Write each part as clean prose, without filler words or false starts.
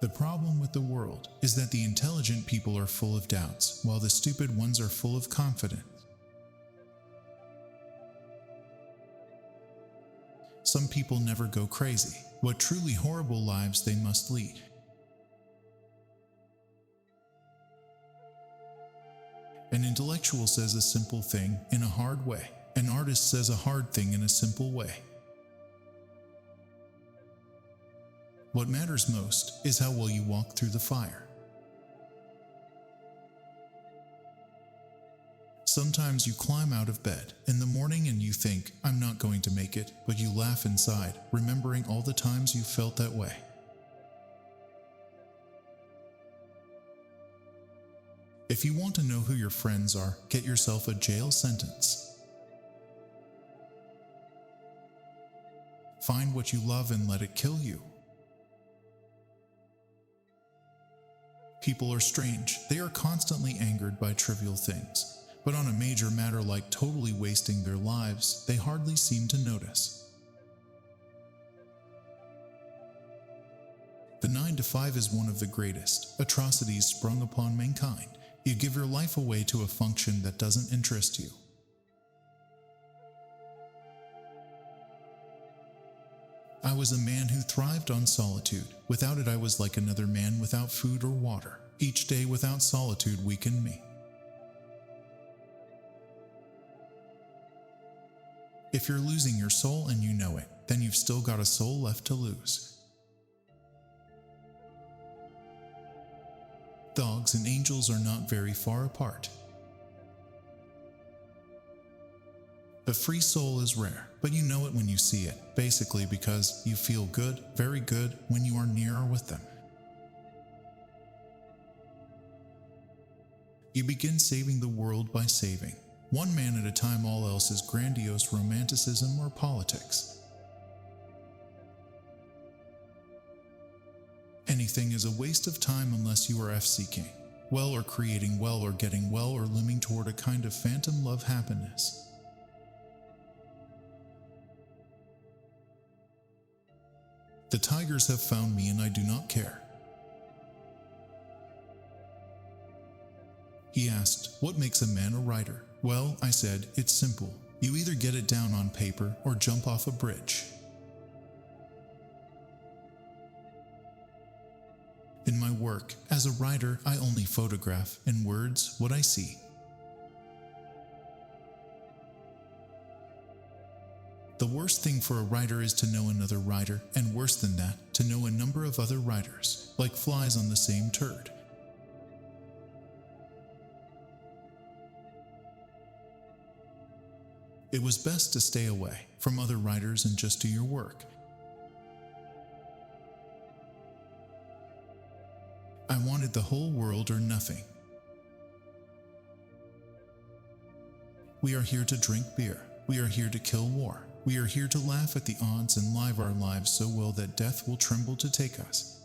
The problem with the world is that the intelligent people are full of doubts, while the stupid ones are full of confidence. Some people never go crazy. What truly horrible lives they must lead. An intellectual says a simple thing in a hard way. An artist says a hard thing in a simple way. What matters most is how well you walk through the fire. Sometimes you climb out of bed in the morning and you think, I'm not going to make it, but you laugh inside, remembering all the times you felt that way. If you want to know who your friends are, get yourself a jail sentence. Find what you love and let it kill you. People are strange. They are constantly angered by trivial things. But on a major matter like totally wasting their lives, they hardly seem to notice. The 9 to 5 is one of the greatest atrocities sprung upon mankind. You give your life away to a function that doesn't interest you. I was a man who thrived on solitude. Without it, I was like another man without food or water. Each day without solitude weakened me. If you're losing your soul and you know it, then you've still got a soul left to lose. Dogs and angels are not very far apart. The free soul is rare, but you know it when you see it, basically because you feel good, very good, when you are near or with them. You begin saving the world by saving. One man at a time, all else is grandiose romanticism or politics. Anything is a waste of time unless you are seeking well or creating well or getting well or looming toward a kind of phantom love happiness. The tigers have found me and I do not care. He asked, what makes a man a writer? Well, I said, it's simple. You either get it down on paper or jump off a bridge. In my work, as a writer, I only photograph, in words, what I see. The worst thing for a writer is to know another writer, and worse than that, to know a number of other writers, like flies on the same turd. It was best to stay away from other writers and just do your work. I wanted the whole world or nothing. We are here to drink beer. We are here to kill war. We are here to laugh at the odds and live our lives so well that death will tremble to take us.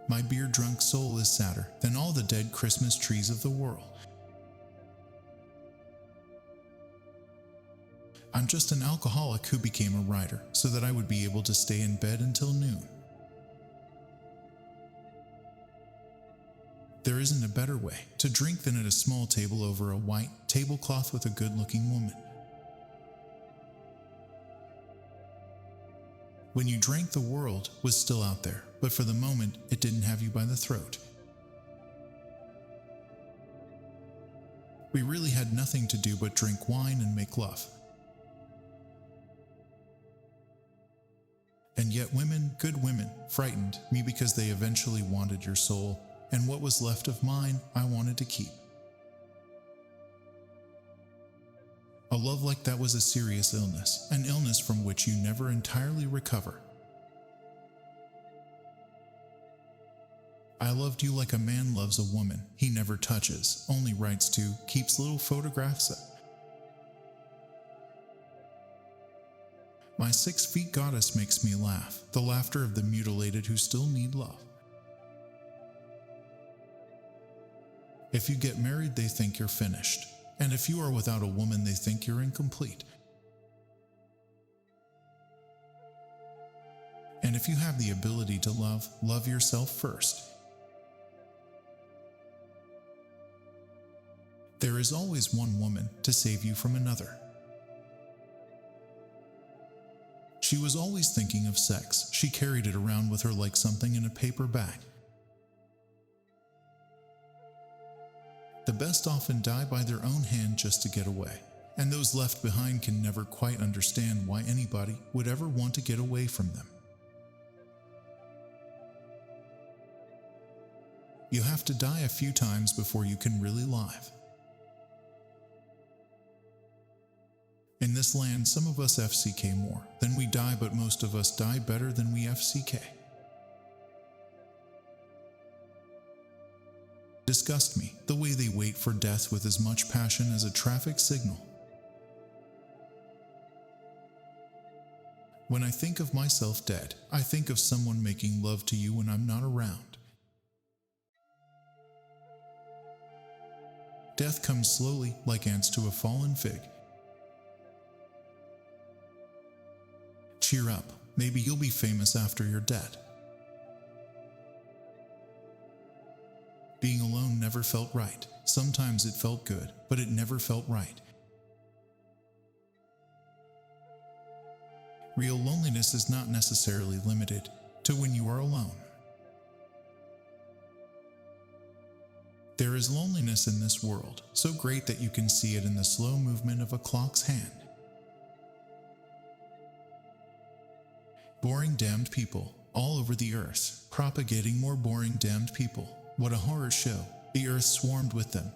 My beer-drunk soul is sadder than all the dead Christmas trees of the world. I'm just an alcoholic who became a writer so that I would be able to stay in bed until noon. There isn't a better way to drink than at a small table over a white tablecloth with a good-looking woman. When you drank, the world was still out there, but for the moment, it didn't have you by the throat. We really had nothing to do but drink wine and make love. And yet women, good women, frightened me because they eventually wanted your soul, and what was left of mine, I wanted to keep. A love like that was a serious illness, an illness from which you never entirely recover. I loved you like a man loves a woman. He never touches, only writes to, keeps little photographs. My 6-feet goddess makes me laugh, the laughter of the mutilated who still need love. If you get married, they think you're finished. And if you are without a woman, they think you're incomplete. And if you have the ability to love, love yourself first. There is always one woman to save you from another. She was always thinking of sex. She carried it around with her like something in a paper bag. The best often die by their own hand just to get away, and those left behind can never quite understand why anybody would ever want to get away from them. You have to die a few times before you can really live. In this land, some of us FCK more than we die, but most of us die better than we FCK. Disgust me the way they wait for death with as much passion as a traffic signal. When I think of myself dead, I think of someone making love to you when I'm not around. Death comes slowly, like ants to a fallen fig. Cheer up, maybe you'll be famous after you're dead. Being alone never felt right. Sometimes it felt good, but it never felt right. Real loneliness is not necessarily limited to when you are alone. There is loneliness in this world, so great that you can see it in the slow movement of a clock's hand. Boring damned people all over the earth, propagating more boring damned people. What a horror show. The earth swarmed with them.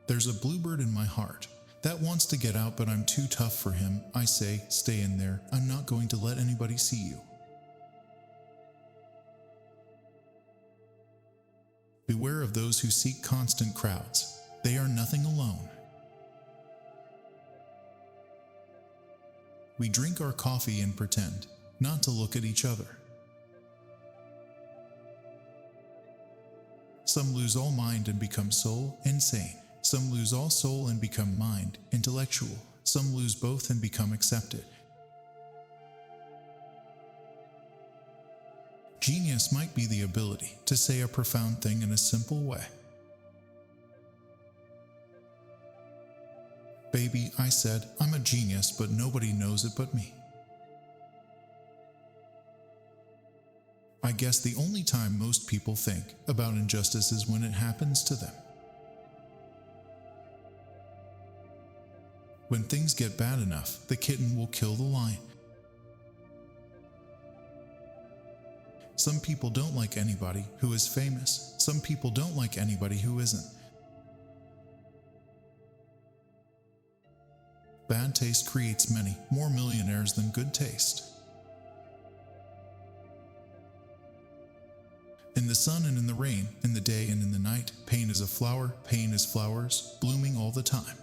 There's a bluebird in my heart that wants to get out, but I'm too tough for him. I say, stay in there. I'm not going to let anybody see you. Beware of those who seek constant crowds. They are nothing alone. We drink our coffee and pretend not to look at each other. Some lose all mind and become soul, insane. Some lose all soul and become mind, intellectual. Some lose both and become accepted. Genius might be the ability to say a profound thing in a simple way. Baby, I said, I'm a genius, but nobody knows it but me. I guess the only time most people think about injustice is when it happens to them. When things get bad enough, the kitten will kill the lion. Some people don't like anybody who is famous. Some people don't like anybody who isn't. Bad taste creates many more millionaires than good taste. In the sun and in the rain, in the day and in the night, pain is a flower, pain is flowers, blooming all the time.